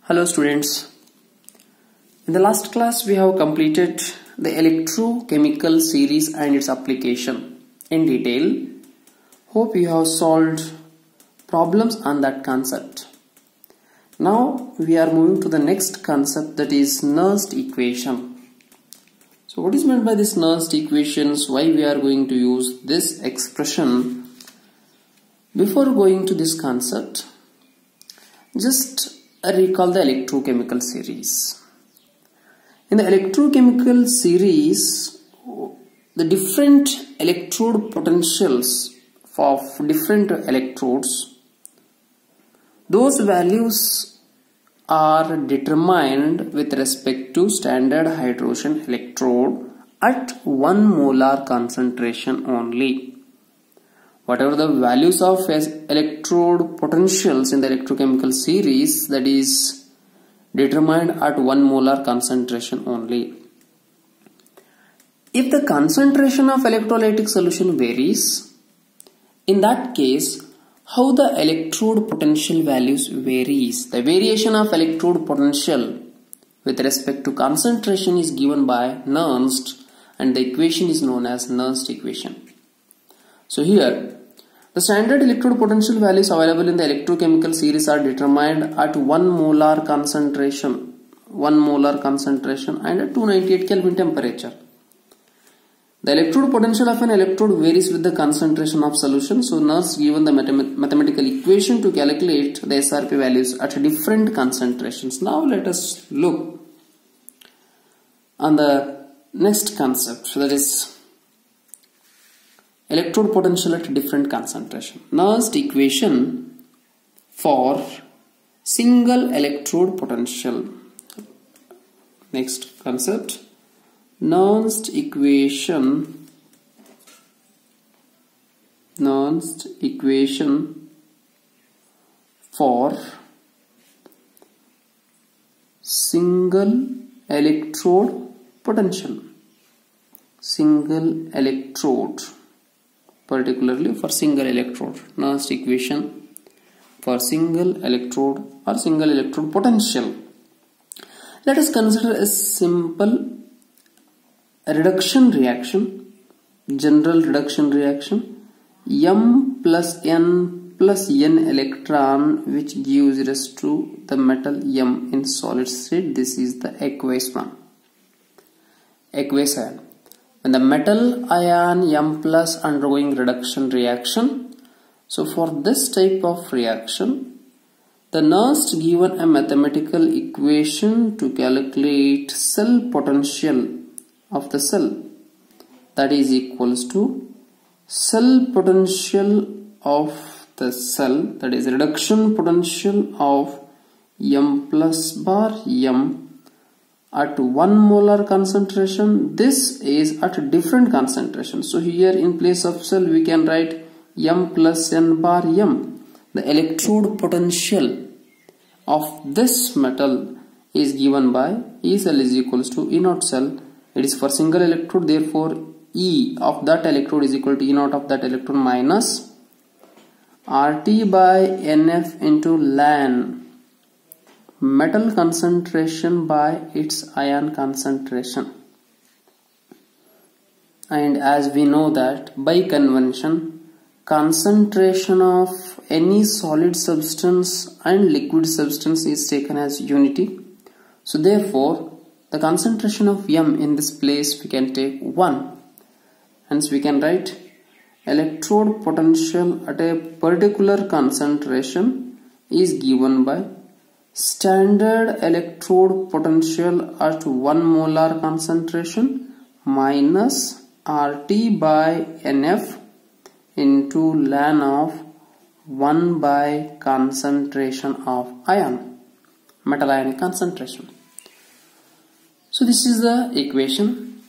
Hello students, in the last class we have completed the electrochemical series and its application in detail. Hope you have solved problems on that concept. Now we are moving to the next concept, that is Nernst equation. So what is meant by this Nernst equations, why we are going to use this expression? Before going to this concept, just recall the electrochemical series. In the electrochemical series, the different electrode potentials of different electrodes, those values are determined with respect to standard hydrogen electrode at 1 molar concentration only. Whatever the values of electrode potentials in the electrochemical series, that is determined at 1 molar concentration only. If the concentration of electrolytic solution varies, in that case, how the electrode potential values varies. The variation of electrode potential with respect to concentration is given by Nernst, and the equation is known as Nernst equation. So here, the standard electrode potential values available in the electrochemical series are determined at 1 molar concentration and at 298 Kelvin temperature. The electrode potential of an electrode varies with the concentration of solution. So Nernst given the mathematical equation to calculate the SRP values at different concentrations. Now let us look on the next concept, so that is electrode potential at different concentration. Nernst equation for single electrode potential. Next concept, Nernst equation for single electrode potential. Single electrode, particularly for single electrode. Nernst equation for single electrode or single electrode potential. Let us consider a simple reduction reaction, general reduction reaction, M plus N plus N electron, which gives rise to the metal M in solid state. This is the aqueous one. Aqueous ion. When the metal ion M plus undergoing reduction reaction, so for this type of reaction, the Nernst given a mathematical equation to calculate cell potential of the cell, that is equals to cell potential of the cell, that is reduction potential of M plus bar M at 1 molar concentration. This is at different concentration. So here in place of cell we can write M plus N bar M. The electrode potential of this metal is given by E cell is equals to E naught cell. It is for single electrode, therefore E of that electrode is equal to E naught of that electrode minus RT by NF into ln metal concentration by its ion concentration. And as we know that by convention, concentration of any solid substance and liquid substance is taken as unity. So therefore the concentration of M in this place we can take 1. Hence we can write electrode potential at a particular concentration is given by standard electrode potential at 1 molar concentration minus RT by NF into ln of 1 by concentration of ion, metal ionic concentration. So this is the equation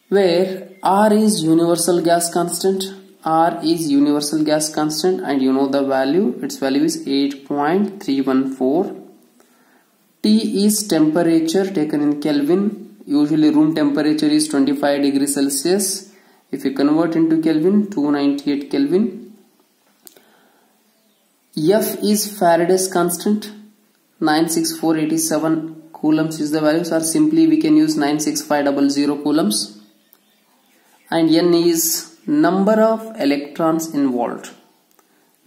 where R is universal gas constant. R is universal gas constant, and you know the value, its value is 8.314. T is temperature taken in Kelvin. Usually room temperature is 25 degrees Celsius. If you convert into Kelvin, 298 Kelvin. F is Faraday's constant. 96487 coulombs is the values, or simply we can use 96500 coulombs. And N is number of electrons involved.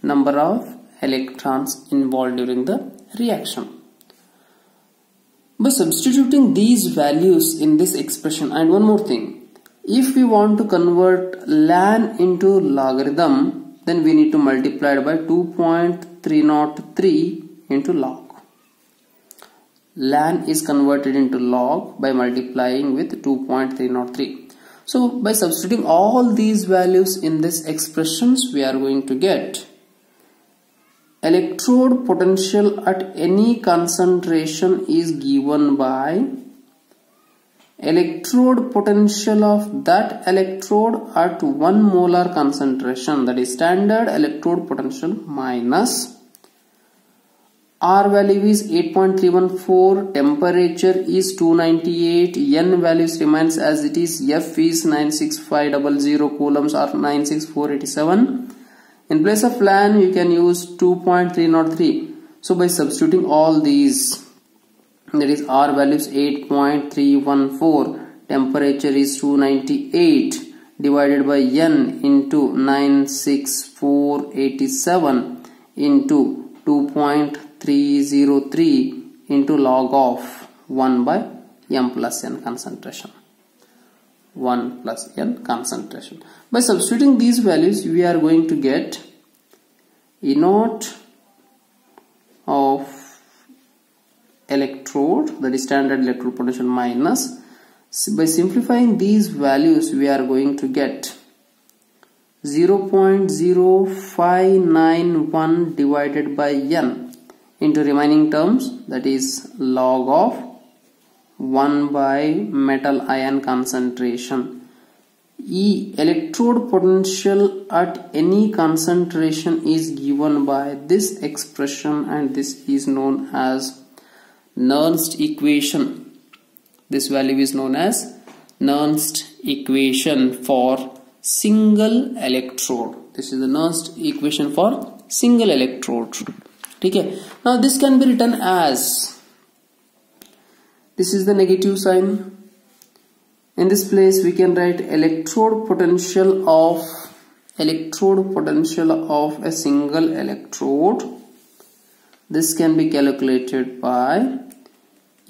Number of electrons involved during the reaction. By substituting these values in this expression, and one more thing, if we want to convert ln into logarithm, then we need to multiply it by 2.303 into log. Ln is converted into log by multiplying with 2.303. So by substituting all these values in this expressions, we are going to get electrode potential at any concentration is given by electrode potential of that electrode at 1 molar concentration, that is standard electrode potential, minus R value is 8.314, temperature is 298, N values remains as it is, F is 96500 coulombs or 96487. In place of ln you can use 2.303. So by substituting all these, that is R value is 8.314, temperature is 298 divided by N into 96487 into 2.303 into log of 1 by M plus N concentration. 1 plus N concentration. By substituting these values, we are going to get E naught of electrode, that is standard electrode potential, minus, by simplifying these values, we are going to get 0.0591 divided by N into remaining terms, that is log of 1 by metal ion concentration. E electrode potential at any concentration is given by this expression, and this is known as Nernst equation. This value is known as Nernst equation for single electrode. This is the Nernst equation for single electrode. Okay. Now this can be written as, this is the negative sign. In this place we can write electrode potential of a single electrode. This can be calculated by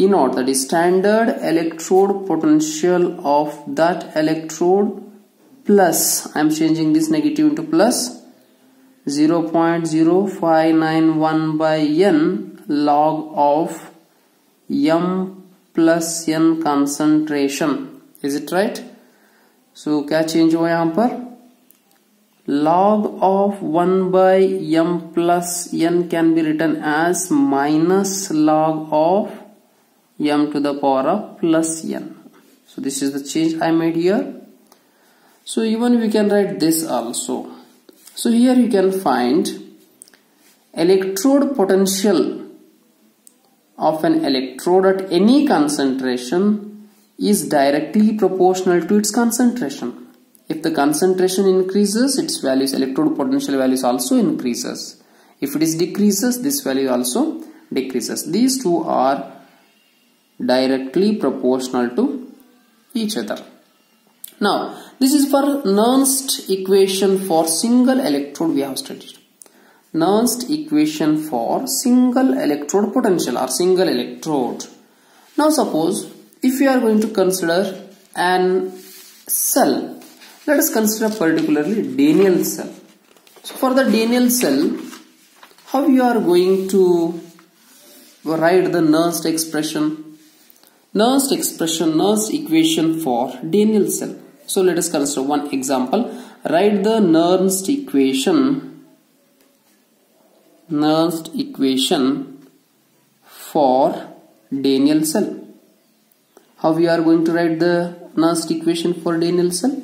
E naught, that is standard electrode potential of that electrode, plus, I am changing this negative into plus, 0.0591 by N log of M plus N concentration. Is it right? So क्या change हुआ यहाँ पर? Log of 1 by M plus N can be written as minus log of M to the power of plus N. So this is the change I made here. So even we can write this also. So here you can find electrode potential of an electrode at any concentration is directly proportional to its concentration. If the concentration increases, its values, electrode potential values also increases. If it is decreases, this value also decreases. These two are directly proportional to each other. Now, this is for Nernst equation for single electrode we have studied. Nernst equation for single electrode potential or single electrode. Now suppose if we are going to consider an cell, let us consider particularly Daniell cell. So for the Daniell cell, how you are going to write the Nernst expression? Nernst equation for Daniell cell. So let us consider one example. Write the Nernst equation for Daniell cell. How we are going to write the Nernst equation for Daniell cell?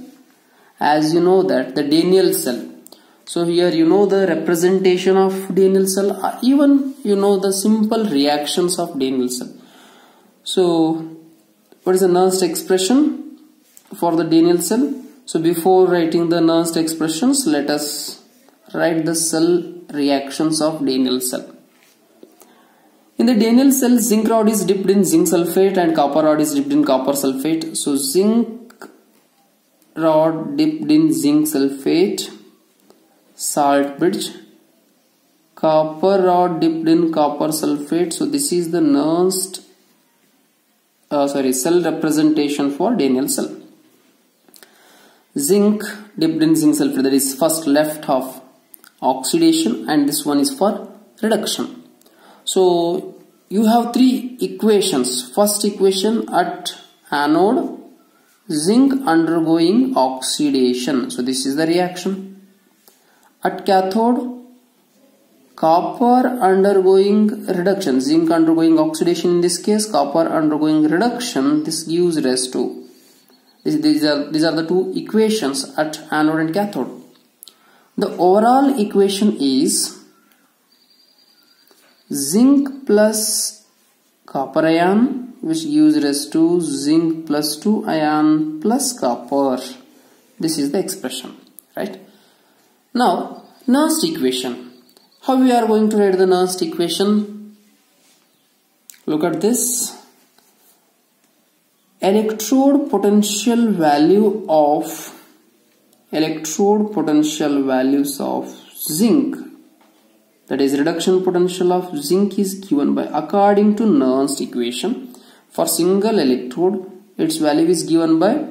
As you know that the Daniell cell. So here you know the representation of Daniell cell. Even you know the simple reactions of Daniell cell. So what is the Nernst expression for the Daniell cell? So before writing the Nernst expressions, let us write the cell reactions of Daniell cell. In the Daniell cell, zinc rod is dipped in zinc sulfate and copper rod is dipped in copper sulfate. So zinc rod dipped in zinc sulfate, salt bridge. Copper rod dipped in copper sulfate. So this is the Nernst cell representation for Daniell cell. Zinc dipped in zinc sulfate, that is first left half oxidation, and this one is for reduction. So you have three equations. First equation, at anode zinc undergoing oxidation, so this is the reaction. At cathode copper undergoing reduction, zinc undergoing oxidation in this case, copper undergoing reduction, this gives rise to these are the two equations at anode and cathode. The overall equation is zinc plus copper ion, which gives rise to zinc plus 2 ion plus copper. This is the expression, right? Now Nernst equation. How we are going to write the Nernst equation? Look at this. Electrode potential values of zinc, that is reduction potential of zinc, is given by, according to Nernst equation, for single electrode its value is given by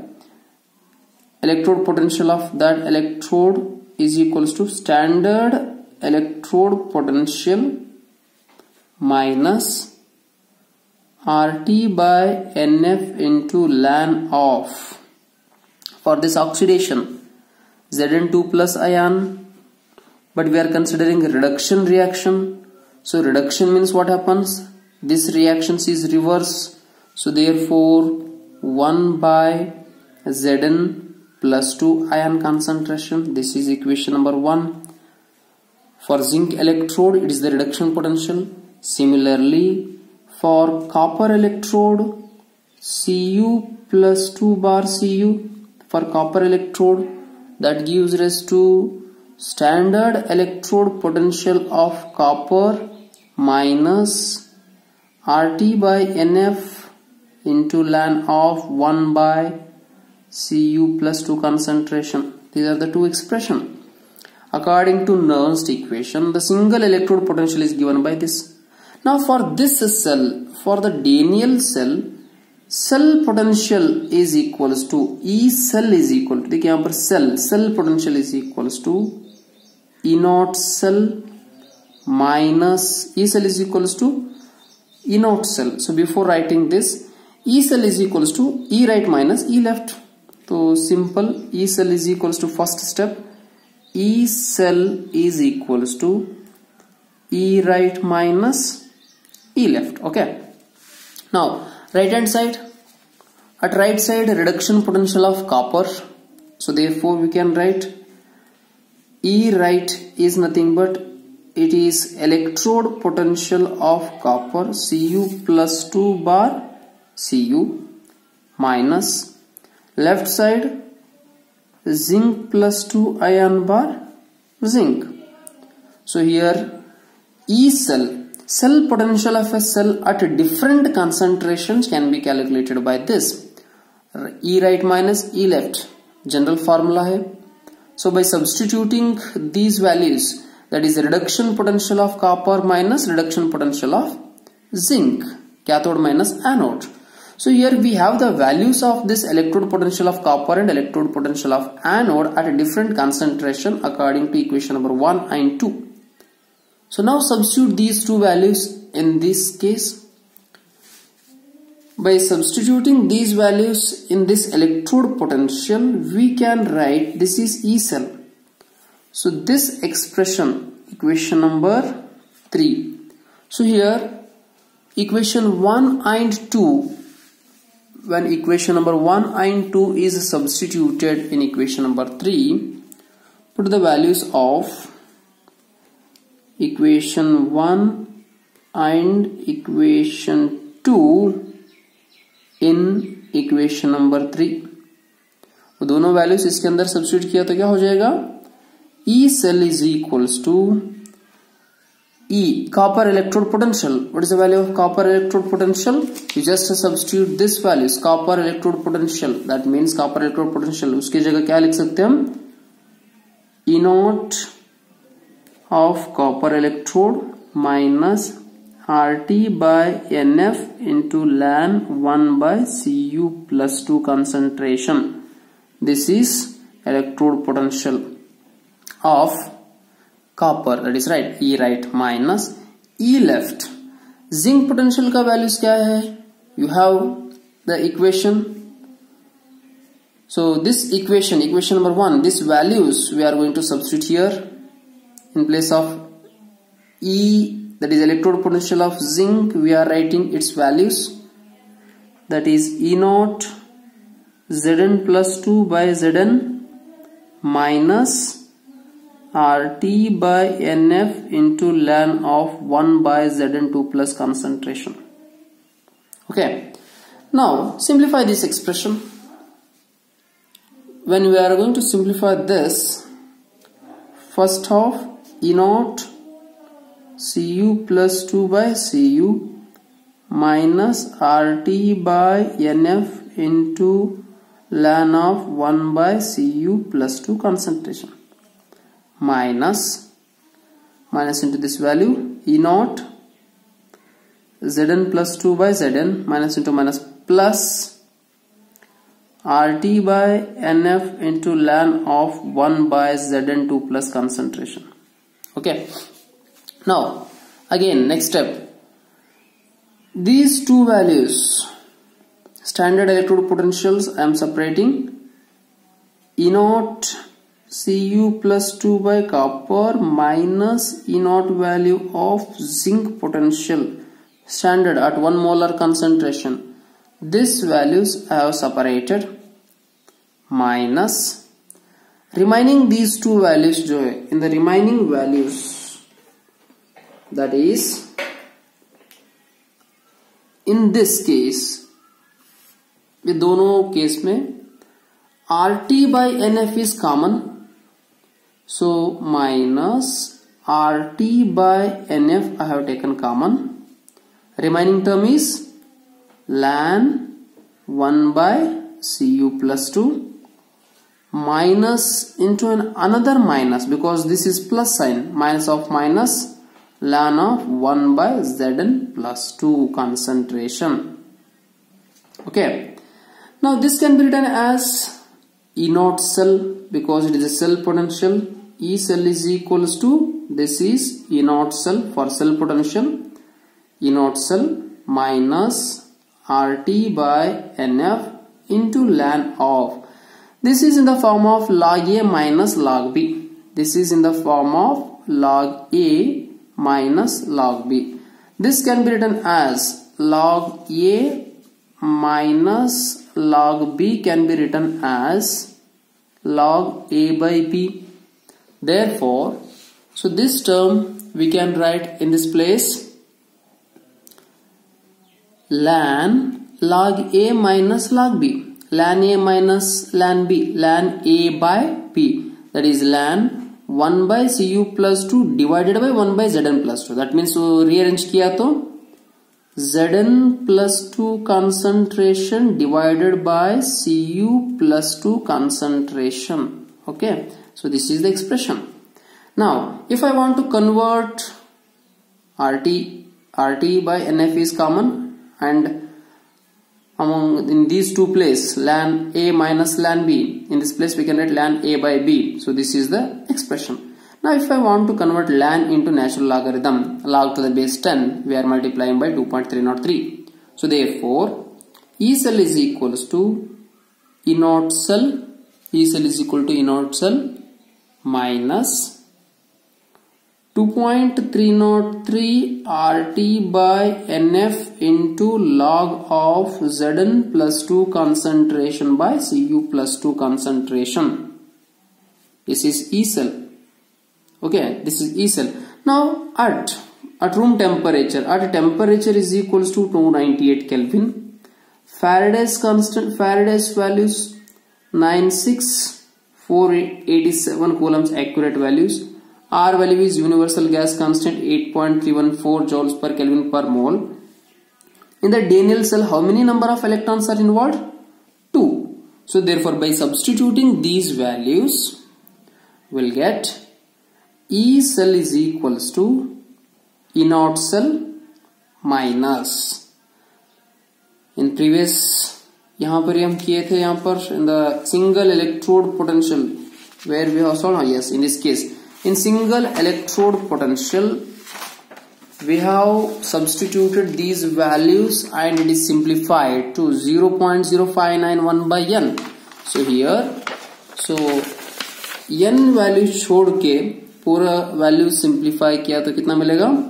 electrode potential of that electrode is equals to standard electrode potential minus RT by NF into ln of, for this oxidation, Zn2 plus ion, but we are considering reduction reaction. So reduction means what happens? This reaction is reverse. So therefore 1 by Zn plus 2 ion concentration. This is equation number 1. For zinc electrode, it is the reduction potential. Similarly, for copper electrode, Cu plus 2 bar Cu, for copper electrode, that gives rise to standard electrode potential of copper minus RT by NF into ln of 1 by Cu plus 2 concentration. These are the two expressions. According to Nernst equation, the single electrode potential is given by this. Now for this cell, for the Daniell cell, cell potential is equals to E cell is equal to, देखिए यहाँ पर cell potential is equals to E naught cell minus E cell is equals to E naught cell. So before writing this, E cell is equals to E right minus E left. So simple, E cell is equals to, first step, E cell is equals to E right minus E left. Okay. Now right hand side, at right side reduction potential of copper. So therefore we can write E right is nothing but it is electrode potential of copper Cu plus 2 bar Cu minus left side zinc plus 2 ion bar zinc. So here E cell potential of a cell at different concentrations can be calculated by this. E right minus E left, general formula hai. So by substituting these values, that is reduction potential of copper minus reduction potential of zinc, cathode minus anode. So here we have the values of this electrode potential of copper and electrode potential of anode at a different concentration according to equation number 1 and 2. So now substitute these two values in this case. By substituting these values in this electrode potential, we can write this is E cell. So this expression, equation number 3. So here equation 1 and 2, when equation number 1 and 2 is substituted in equation number 3, put the values of equation 1 and equation 2 in equation number 3. वो दोनों values इसके अंदर substitute किया तो क्या हो जाएगा? E cell is equals to E, copper electrode potential. What is the value of copper electrode potential? You just substitute this values, copper electrode potential. That means copper electrode potential. उसकी जगह क्या लिख सकते हैं हम? E naught of copper electrode minus RT by NF into ln 1 by Cu plus 2 concentration. This is electrode potential of copper, that is right, E right minus E left. Zinc potential का values क्या है? You have the equation. So this equation number 1, this values we are going to substitute here in place of E, that is electrode potential of zinc. We are writing its values, that is E naught Zn plus 2 by Zn minus RT by NF into ln of 1 by Zn2 plus concentration. Okay. Now simplify this expression. When we are going to simplify this, first half E naught Cu plus 2 by Cu minus RT by NF into ln of 1 by Cu plus 2 concentration minus into this value E naught Zn plus 2 by Zn minus into minus plus RT by NF into ln of 1 by Zn2 plus concentration. Okay. Now again next step, these two values, standard electrode potentials, I am separating. E naught Cu plus 2 by copper minus E naught value of zinc potential, standard at 1 molar concentration. This values I have separated minus remaining these two values जो है, in the remaining values, that is in this case, ये दोनों case में RT by NF is common, so minus RT by NF I have taken common. Remaining term is ln 1 by Cu plus 2 minus into another minus, because this is plus sign, minus of minus, ln of 1 by Zn plus 2 concentration. Okay. Now this can be written as E naught cell, because it is a cell potential. E cell is equals to, this is E naught cell for cell potential, E naught cell minus RT by NF into ln of, this is in the form of log A minus log B. This is in the form of log A minus log B. This can be written as log A minus log B can be written as log A by B. Therefore, so this term we can write in this place ln log A minus log B, ln A minus ln B, ln A by B, that is ln 1 by Cu plus 2 divided by 1 by Zn plus 2. That means rearrange किया तो Zn plus 2 concentration divided by Cu plus 2 concentration. Okay. So this is the expression. Now if I want to convert RT by NF is common, and among in these two places ln A minus ln B, in this place we can write ln A by B. So this is the expression. Now if I want to convert ln into natural logarithm, log to the base 10, we are multiplying by 2.303. So therefore E cell is equals to E naught cell, E cell is equal to E naught cell minus 2.303 RT by NF into log of Zn plus 2 concentration by Cu plus 2 concentration. This is E cell. Okay, this is E cell. Now at room temperature, at temperature is equals to 298 Kelvin. Faraday's constant, Faraday's values 96487 coulombs accurate values. R value is universal gas constant 8.314 joules per Kelvin per mole. In the Daniell cell, how many number of electrons are involved? 2. So therefore, by substituting these values, we'll get E cell is equals to E naught cell minus. In previous यहाँ पर हम किए थे, यहाँ पर in the single electrode potential where we have solved, yes, in this case in single electrode potential we have substituted these values and it is simplified to 0.0591 by n. So here, so n value छोड़ के पूरा value simplify किया तो कितना मिलेगा?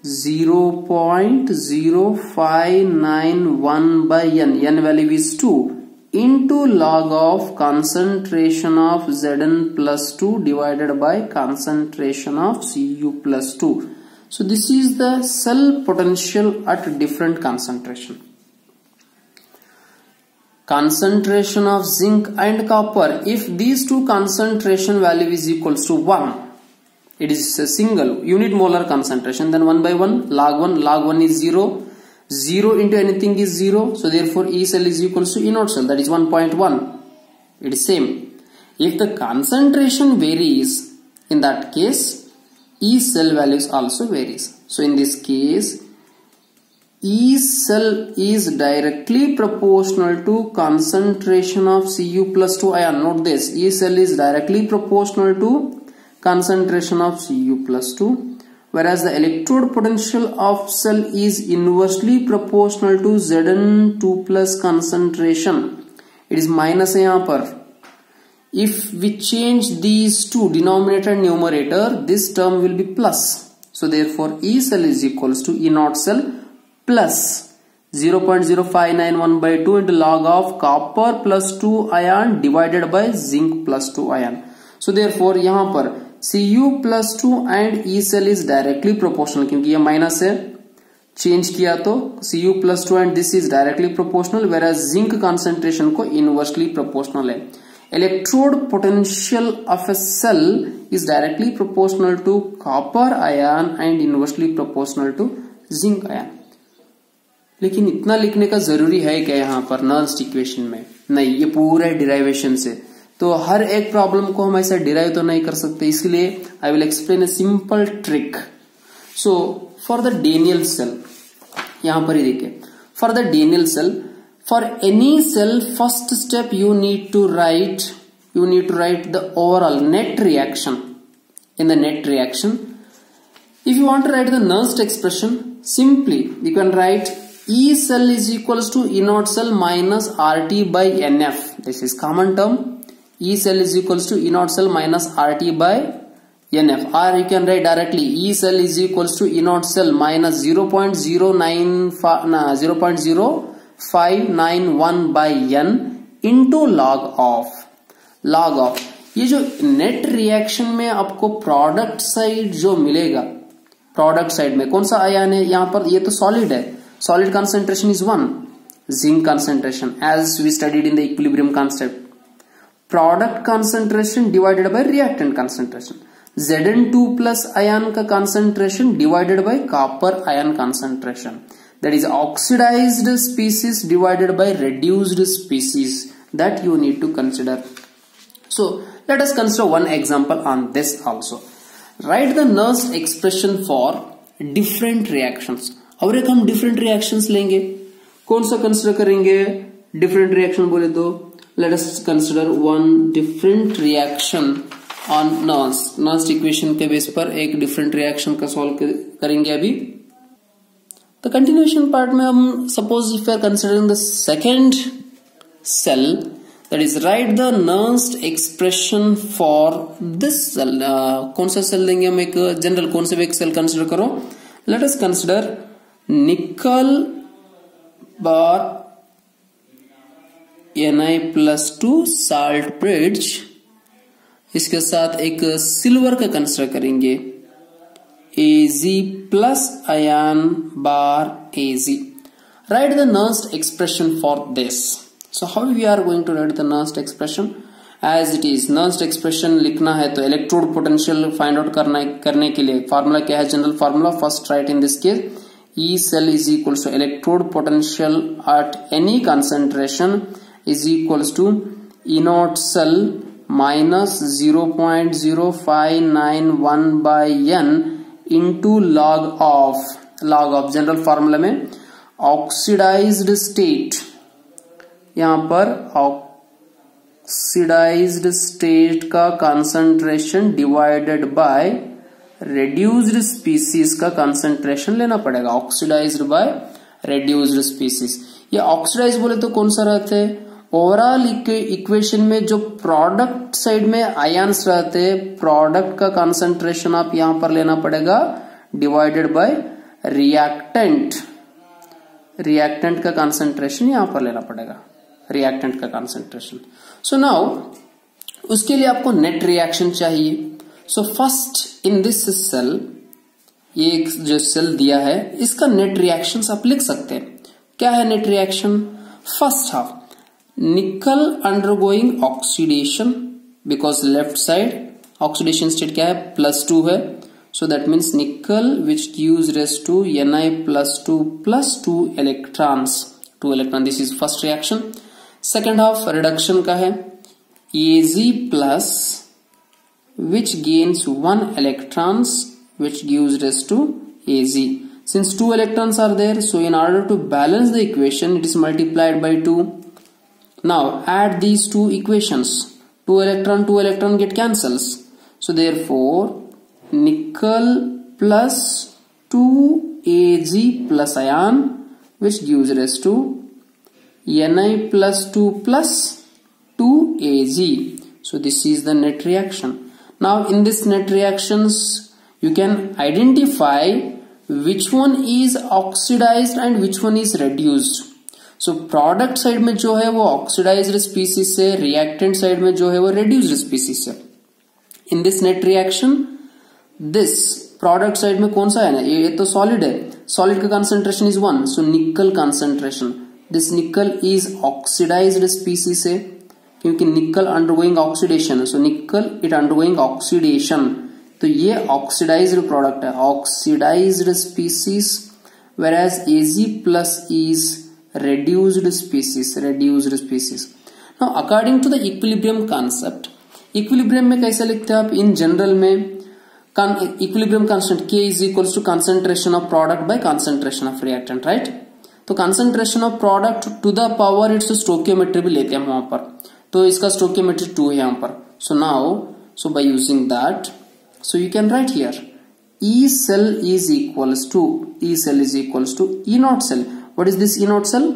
0.0591 by n. N value is 2 into log of concentration of Zn plus 2 divided by concentration of Cu plus 2. So this is the cell potential at different concentration. Concentration of zinc and copper. If these two concentration value is equals to 1, it is a single unit molar concentration, then 1 by 1 log 1 is 0, 0 into anything is 0, so therefore E cell is equals to E naught cell, that is 1.1. It is same. If the concentration varies, in that case E cell values also varies. So in this case E cell is directly proportional to concentration of Cu plus 2 ion. Note this, E cell is directly proportional to concentration of Cu plus 2, whereas the electrode potential of cell is inversely proportional to Zn2 plus concentration. It is minus है यहाँ पर. If we change these two, denominator and numerator, this term will be plus. So therefore E cell is equals to E naught cell plus 0.0591 by 2 into log of copper plus 2 ion divided by zinc plus 2 ion. So therefore यहाँ पर Cu plus 2 and E cell is directly proportional, क्योंकि ये minus है, change किया तो Cu plus 2 and this is directly proportional, whereas zinc concentration को inversely proportional है. Electrode potential of a cell is directly proportional to copper ion and inversely proportional to zinc ion. लेकिन इतना लिखने का जरूरी है क्या यहाँ पर नर्स्ट इक्वेशन में? नहीं, ये पूरा डिराइवेशन से, तो हर एक प्रॉब्लम को हम ऐसा डिराइव तो नहीं कर सकते, इसलिए I will explain a simple trick. So for the Daniell cell, यहां पर ही देखिए, for the Daniell cell, for any cell first step you need to write the overall net reaction. In the net reaction, if you want to write the Nernst expression, simply you can write E cell is equals to E naught cell minus RT by NF. This is common term. E cell is equals to E naught cell minus RT by NF. Or you can write directly E cell is equals to E naught cell minus 0.0591 by N into log of. ये जो net reaction में आपको product side जो मिलेगा, product side में कौन सा ion है यहाँ पर? ये तो सॉलिड है. Solid concentration is 1. Zinc concentration, as we studied in the equilibrium concept. Product concentration divided by reactant concentration. Zn2 plus ion का concentration divided by copper ion concentration. That is oxidized species divided by reduced species. That you need to consider. So let us consider one example on this also. Write the Nernst expression for different reactions. और एक हम different reactions लेंगे. कौन सा consider करेंगे? Different reaction बोले तो let us consider one different reaction on Nernst equation के बेस पर एक डिफरेंट रिएक्शन का सॉल्व करेंगे. अभी तो कंटिन्यूएशन पार्ट में हम suppose if we are considering the second cell, that is right the Nernst expression for this cell. कौन सा सेल लेंगे हम? एक जनरल कौन सा एक सेल कंसिडर करो. लेट अस कंसिडर निकल बार Na+2 साल्ट ब्रिज, इसके साथ एक सिल्वर का कंसिडर करेंगे Ag plus ion bar Ag. Write the Nernst expression for this. So how we are going to write the Nernst expression? As it is. Nernst expression लिखना है तो electrode potential find out करने के लिए formula क्या है, general formula, first right in this case E cell is equals to electrode potential at any concentration is equals to E naught cell minus 0.0591 by n into log of general formula में oxidised state, यहां पर oxidised state का concentration divided by reduced species का concentration लेना पड़ेगा। Oxidised bye reduced species, ये oxidise बोले तो कौन सा रहते हैं, ओवरऑल इक्वेशन में जो प्रोडक्ट साइड में आयन्स रहते हैं, प्रोडक्ट का कंसंट्रेशन आप यहां पर लेना पड़ेगा डिवाइडेड बाय रिएक्टेंट का कंसंट्रेशन यहां पर लेना पड़ेगा, रिएक्टेंट का कंसंट्रेशन। सो नाउ उसके लिए आपको नेट रिएक्शन चाहिए। So first in this cell, ये जो सेल दिया है इसका नेट रिएक्शंस आप लिख सकते हैं। क्या है net reaction, first half nickel undergoing oxidation, because left side oxidation state क्या है +2 है, so that means nickel which gives rise to Na+2 + 2 electrons, 2 electron, this is first reaction. Second half reduction का है Ag+ which gains 1 electrons which gives rise to Ag. Since 2 electrons are there, so in order to balance the equation it is multiplied by 2. Now add these two equations, 2 electron get cancels, so therefore nickel plus 2Ag plus ion which gives rise to Na+2 plus 2Ag. So this is the net reaction. Now in this net reactions you can identify which one is oxidized and which one is reduced. So product side में जो है वो oxidized species से, reactant side में जो है वो reduced species से। In this net reaction this product side में कौन सा है ना, ये तो solid है, solid का concentration is 1, so nickel concentration, this nickel is oxidized species है क्योंकि निकल अंडरगोइंग ऑक्सीडेशन, सो निकल इट अंडरगोइंग ऑक्सीडेशन, तो ये ऑक्सीडाइज्ड प्रोडक्ट है, oxidised species, whereas Ag+ is reduced species, Now according to the equilibrium concept, equilibrium में कैसे लिखते हैं आप, इन जनरल में equilibrium constant K is equals to concentration of product by concentration of reactant, right? तो concentration of product to the power its stoichiometry भी लेते हैं हम वहां पर, तो इसका stoichiometry 2 है यहाँ पर। So now, so by using that, so you can write here E cell is equals to E naught cell. What is this E naught cell?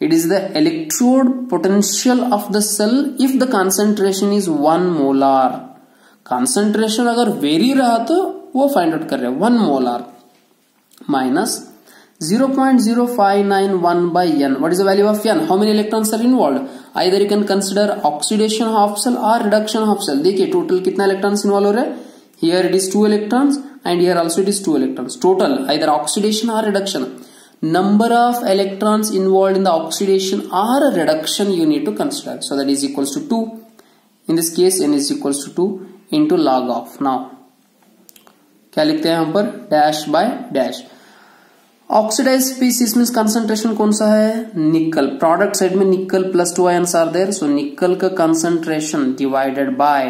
It is the electrode potential of the cell if the concentration is 1 molar. Concentration अगर very रहा तो वो find out कर रहे हैं 1 molar minus 0.0591 by n. What is the value of n? How many electrons are involved? Either you can consider oxidation half cell or reduction half cell. देखिए total कितना electrons involve हो रहे हैं, here it is 2 electrons and here also it is 2 electrons. Total either oxidation or reduction. Number of electrons involved in the oxidation or reduction you need to consider. So that is equals to 2. In this case n is equals to 2 into log of. Now क्या लिखते हैं यहाँ पर, dash by dash. Oxidised species means concentration कौन सा है, निकल, product side में निकल +2 आयन्स आर देयर, सो निकल का concentration divided by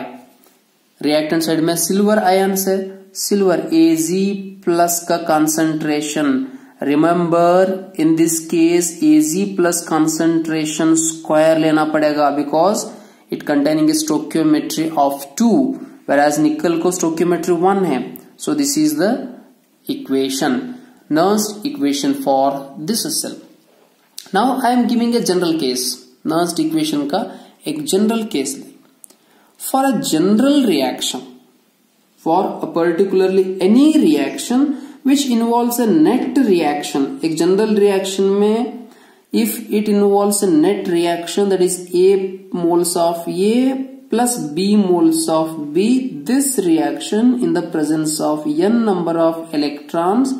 reactant side में सिल्वर आयन्स है, सिल्वर Ag+ का concentration, remember in this case Ag+ concentration square लेना पड़ेगा because it containing stoichiometry of 2, whereas निकल को स्टोइकियोमेट्री 1 है, so this is the equation, Nernst equation for this cell. Now I am giving a general case, Nernst equation का एक general case ले, for a general reaction, for a particularly any reaction which involves a net reaction, एक general reaction में if it involves a net reaction that is A moles of A plus B moles of B, this reaction in the presence of n number of electrons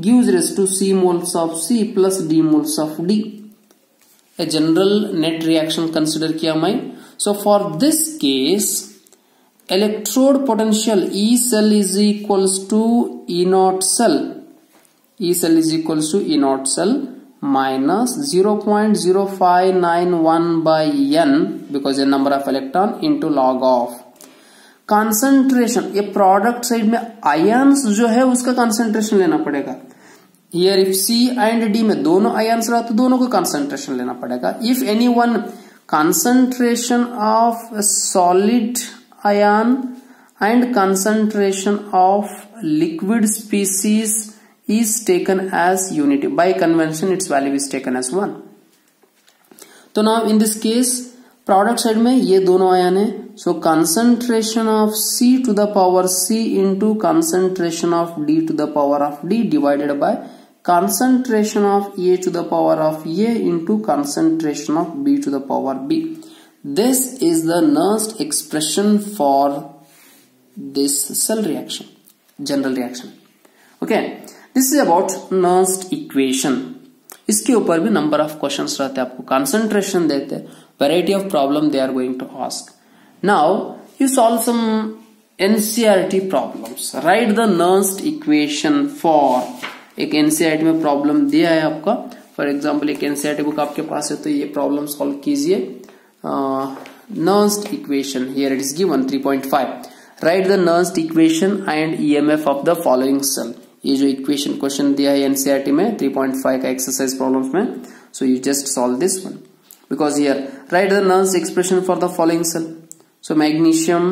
gives rise to C moles of C plus D moles of D. A general net reaction consider किया मैं, So for this case, electrode potential E cell is equals to E naught cell. E cell is equals to E naught cell minus 0.0591 by n, because n number of electron, into log of concentration. ये product side में ions जो है उसका concentration लेना पड़ेगा. Here if C and D में दोनों ions रहा तो दोनों को कंसंट्रेशन लेना पड़ेगा. If any one concentration of solid ion and concentration of liquid species is taken as unity, by convention its value is taken as 1. तो now in this case product side में ये दोनों आयन है. So concentration of C to the power C into concentration of D to the power of D divided by concentration of A to the power of A into concentration of B to the power B. This is the Nernst expression for this cell reaction, general reaction. Okay, this is about Nernst equation. इसके ऊपर भी number of questions रहते हैं. आपको concentration देते हैं, variety of problem they are going to ask. Now you solve some NCERT problems. Write the Nernst equation for. एक NCERT में प्रॉब्लम दिया है आपका. फॉर एग्जांपल एक एनसीईआरटी बुक आपके पास है तो ये प्रॉब्लम सॉल्व कीजिए. Nernst equation here it is given 3.5. Write the Nernst equation and EMF of the following cell. ये जो इक्वेशन क्वेश्चन दिया है एनसीईआरटी में 3.5 का एक्सरसाइज प्रॉब्लम्स में. So you just solve this one, because here write the Nernst expression for the following cell. So magnesium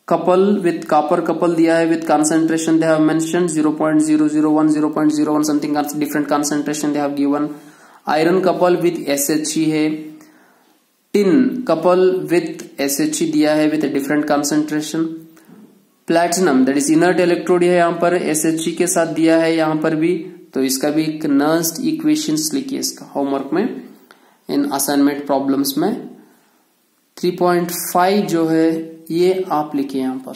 couple with copper couple दिया है with concentration they have mentioned 0.001 0.01 something different concentration they have given. Iron couple with SHE है. Tin couple with SHE दिया है with a different concentration. Platinum that is inert electrode है यहाँ पर SHE के साथ दिया है यहाँ पर भी. तो इसका भी एक Nernst equations लिखिए इसका होमवर्क में, इन असाइनमेंट प्रॉब्लम्स में. 3.5 जो है ये आप लिखिए यहाँ पर.